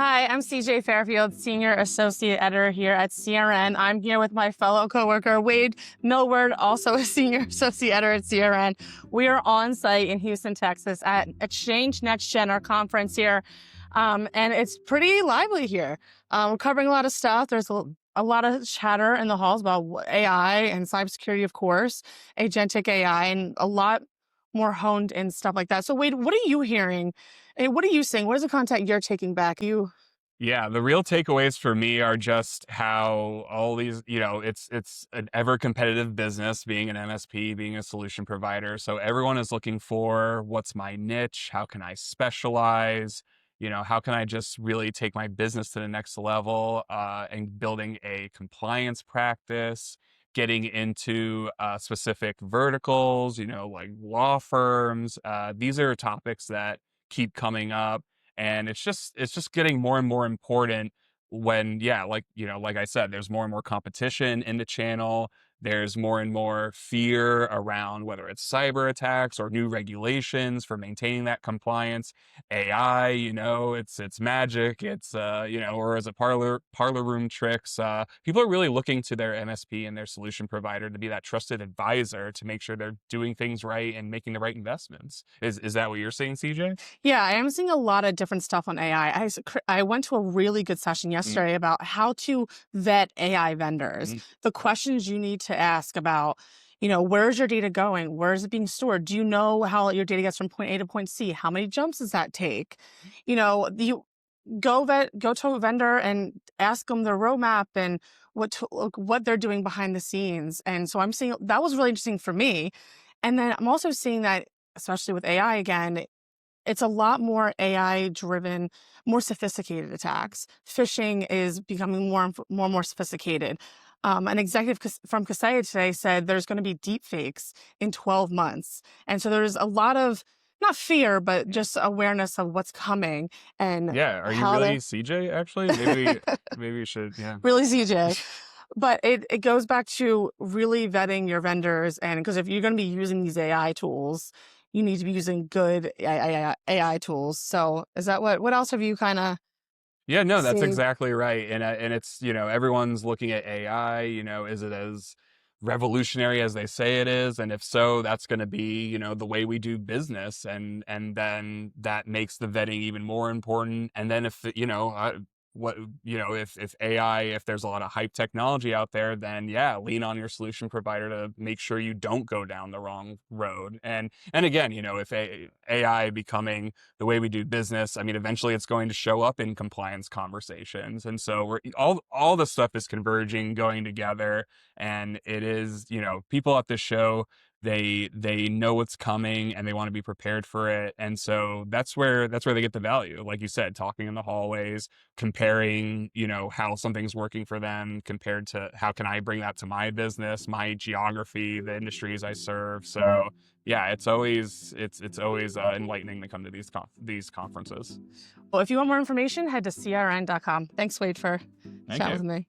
Hi, I'm CJ Fairfield, Senior Associate Editor here at CRN. I'm here with my fellow coworker, Wade Millward, also a Senior Associate Editor at CRN. We are on site in Houston, Texas at XChange NexGen, our conference here. And it's pretty lively here. We're covering a lot of stuff. There's a lot of chatter in the halls about AI and cybersecurity, of course, agentic AI, and a lot more honed in stuff like that. So Wade, what are you hearing? And what are you seeing? What is the content you're taking back? Yeah, the real takeaways for me are just how all these, it's an ever competitive business being an MSP, being a solution provider. So everyone is looking for what's my niche? How can I specialize? How can I just really take my business to the next level and building a compliance practice, getting into specific verticals, like law firms. These are topics that keep coming up. And it's just getting more and more important when, like I said, there's more and more competition in the channel. There's more and more fear around whether it's cyber attacks or new regulations for maintaining that compliance. AI, it's magic. It's or as a parlor room tricks. People are really looking to their MSP and their solution provider to be that trusted advisor to make sure they're doing things right and making the right investments. Is that what you're seeing, CJ? Yeah, I am seeing a lot of different stuff on AI. I went to a really good session yesterday about how to vet AI vendors, the questions you need to ask about, where's your data going? Where is it being stored? Do you know how your data gets from point A to point C? How many jumps does that take? You go to a vendor and ask them their roadmap and what they're doing behind the scenes. And so I'm seeing that was really interesting for me. And then I'm also seeing that, especially with AI again, it's a lot more AI driven, more sophisticated attacks. Phishing is becoming more sophisticated. An executive from Kaseya today said there's going to be deep fakes in 12 months. And so there's a lot of, not fear, but just awareness of what's coming and Yeah. Are you how really CJ, actually? Maybe you should, yeah. really CJ. But it goes back to really vetting your vendors. And because if you're going to be using these AI tools, you need to be using good AI tools. So is that what else have you kind of Yeah, no, that's seen? exactly right. And it's, everyone's looking at AI, is it as revolutionary as they say it is? And if so, that's going to be, the way we do business. And then that makes the vetting even more important. And then if, if AI, if there's a lot of hype technology out there, then yeah, lean on your solution provider to make sure you don't go down the wrong road. And again, if AI becoming the way we do business, I mean, eventually it's going to show up in compliance conversations. And so all the stuff is converging, going together. And it is, people at this show, they know what's coming and they want to be prepared for it. And so that's where they get the value. Like you said, talking in the hallways, comparing, how something's working for them compared to how can I bring that to my business, my geography, the industries I serve. So yeah, it's always enlightening to come to these conferences. Well, if you want more information, head to crn.com. Thanks, Wade, for Thank chatting you. with me.